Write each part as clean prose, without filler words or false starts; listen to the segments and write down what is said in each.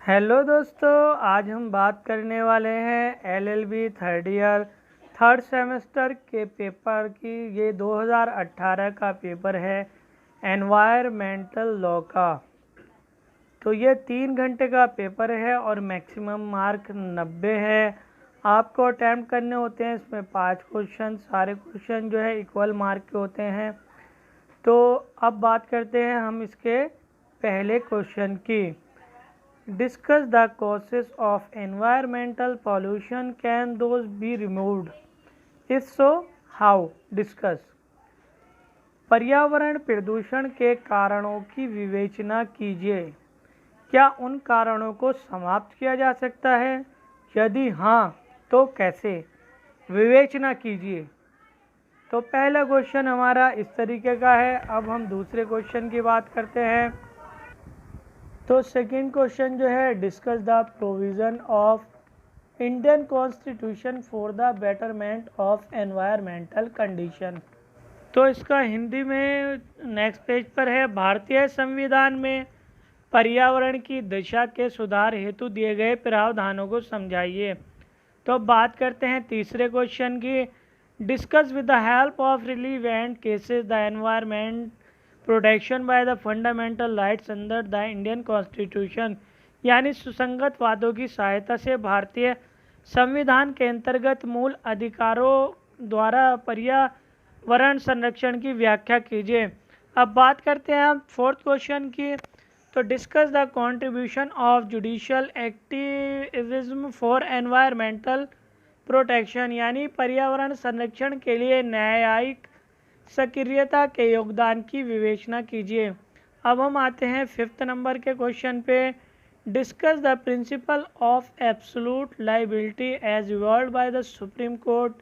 Hello दोस्तों, आज हम बात करने वाले हैं LLB third year third semester के पेपर की। ये 2018 का पेपर है एनवायरमेंटल लॉ का। तो ये 3 घंटे का पेपर है और मैक्सिमम मार्क 90 है। आपको अटैम्प्ट करने होते हैं इसमें 5 क्वेश्चन। सारे क्वेश्चन जो है इक्वल मार्क के होते हैं। तो अब बात करते हैं हम इसके पहले क्वेश्चन की। Discuss the causes of environmental pollution. Can those be removed? If so, how? Discuss. पर्यावरण प्रदूषण के कारणों की विवेचना कीजिए। क्या उन कारणों को समाप्त किया जा सकता है? यदि हाँ, तो कैसे? विवेचना कीजिए। तो पहला क्वेश्चन हमारा इस तरीके का है। अब हम दूसरे क्वेश्चन की बात करते हैं। तो सेकंड क्वेश्चन जो है, discuss the provision of Indian constitution for the betterment of environmental condition. तो इसका हिंदी में नेक्स्ट पेज पर है। भारतीय संविधान में पर्यावरण की दिशा के सुधार हेतु दिए गए प्रावधानों को समझाइए। तो बात करते हैं तीसरे क्वेश्चन की। Discuss with the help of relevant cases the environment protection by the fundamental rights under the Indian constitution. यानी सुसंगत वादों की सहायता से भारतीय संविधान के अंतर्गत मूल अधिकारों द्वारा पर्यावरण संरक्षण की व्याख्या कीजिए। अब बात करते हैं हम फोर्थ क्वेश्चन की। तो discuss the contribution of judicial activism for environmental protection. यानी पर्यावरण संरक्षण के लिए न्यायिक सक्रियता के योगदान की विवेचना कीजिए। अब हम आते हैं फिफ्थ नंबर के क्वेश्चन पे। Discuss the principle of absolute liability as evolved by the supreme court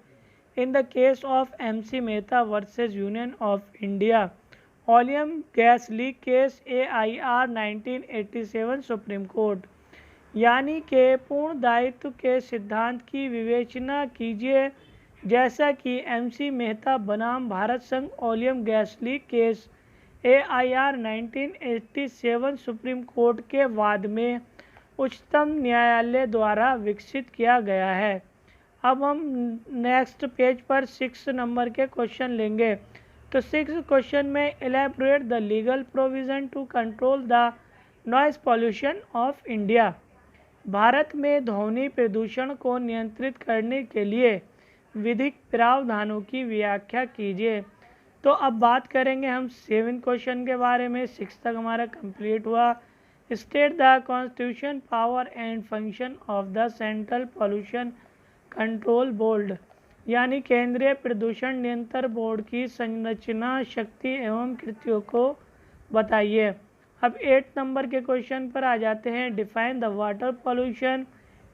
in the case of MC Mehta versus union of India oleum gas leak case AIR 1987 supreme court. यानी कि पूर्ण दायित्व के सिद्धांत की विवेचना कीजिए, जैसा कि MC मेहता बनाम भारत संघ oleum gas leak case AIR 1987 supreme court के वाद में उच्चतम न्यायालय द्वारा विकसित किया गया है। अब हम नेक्स्ट पेज पर 6 नंबर के क्वेश्चन लेंगे। तो 6 क्वेश्चन में elaborate the legal provision to control the noise pollution of India. Bharat में ध्वनि प्रदूषण को नियंत्रित करने के लिए विधिक प्रावधानों की व्याख्या कीजिए। तो अब बात करेंगे हम 7 क्वेश्चन के बारे में। 6 तक हमारा कंप्लीट हुआ। State the constitution power and function of the central pollution control board. यानी केंद्रीय प्रदूषण नियंत्रण बोर्ड की संरचना, शक्ति एवं कृतियों को बताइए। अब 8 नंबर के क्वेश्चन पर आ जाते हैं। Define the water pollution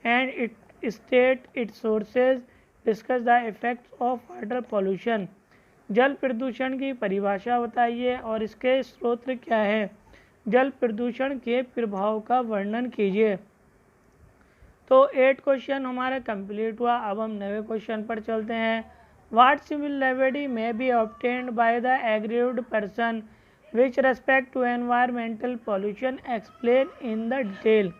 and it state it's sources. Discuss the effects of water pollution. जल प्रदूषण की परिभाषा बताइए और इसके स्रोत क्या है। जल प्रदूषण के प्रभाव का वर्णन कीजिए। तो 8 क्वेश्चन हमारा कंप्लीट हुआ। अब हम 9वें क्वेश्चन पर चलते हैं। What civil liberty may be obtained by the aggrieved person which respect to environmental pollution explain in the detail.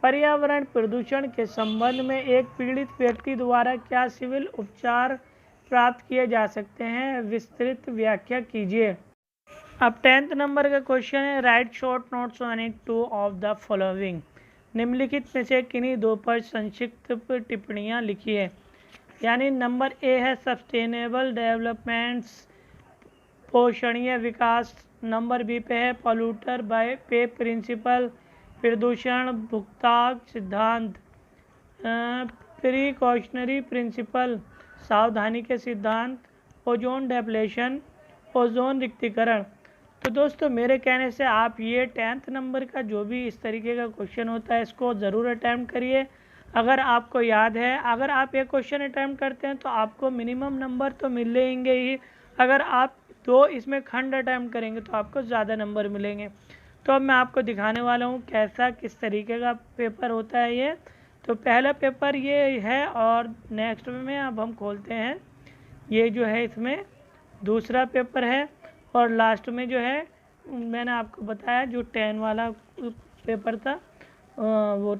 पर्यावरण प्रदूषण के संबंध में एक पीड़ित व्यक्ति द्वारा क्या सिविल उपचार प्राप्त किए जा सकते हैं, विस्तृत व्याख्या कीजिए। अब 10th नंबर का क्वेश्चन है। Right short notes on it two of the following. निम्नलिखित में से किन्हीं 2 पर संक्षिप्त टिप्पणियाँ लिखिए। यानी नंबर ए है सस्टेनेबल डेवलपमेंट्स, पोषणीय विकास। नंबर बी पे है पॉल्यूटर बाय पे प्रिंसिपल, प्रदूषण भुगतान सिद्धांत। प्रिकॉशनरी प्रिंसिपल, सावधानी के सिद्धांत। ओजोन डेप्लेशन, ओजोन रिक्तीकरण। तो दोस्तों मेरे कहने से आप ये 10th नंबर का जो भी इस तरीके का क्वेश्चन होता है इसको ज़रूर अटैम्प्ट करिए। अगर आपको याद है, अगर आप एक क्वेश्चन अटैम्प्ट करते हैं तो आपको मिनिमम नंबर तो मिलेंगे ही। अगर आप 2 इसमें खंड अटैम्प्ट करेंगे तो आपको ज़्यादा नंबर मिलेंगे। तो अब मैं आपको दिखाने वाला हूँ कैसा किस तरीके का पेपर होता है ये। तो पहला पेपर ये है और नेक्स्ट में अब हम खोलते हैं ये जो है इसमें दूसरा पेपर है और लास्ट में जो है मैंने आपको बताया जो 10 वाला पेपर था वो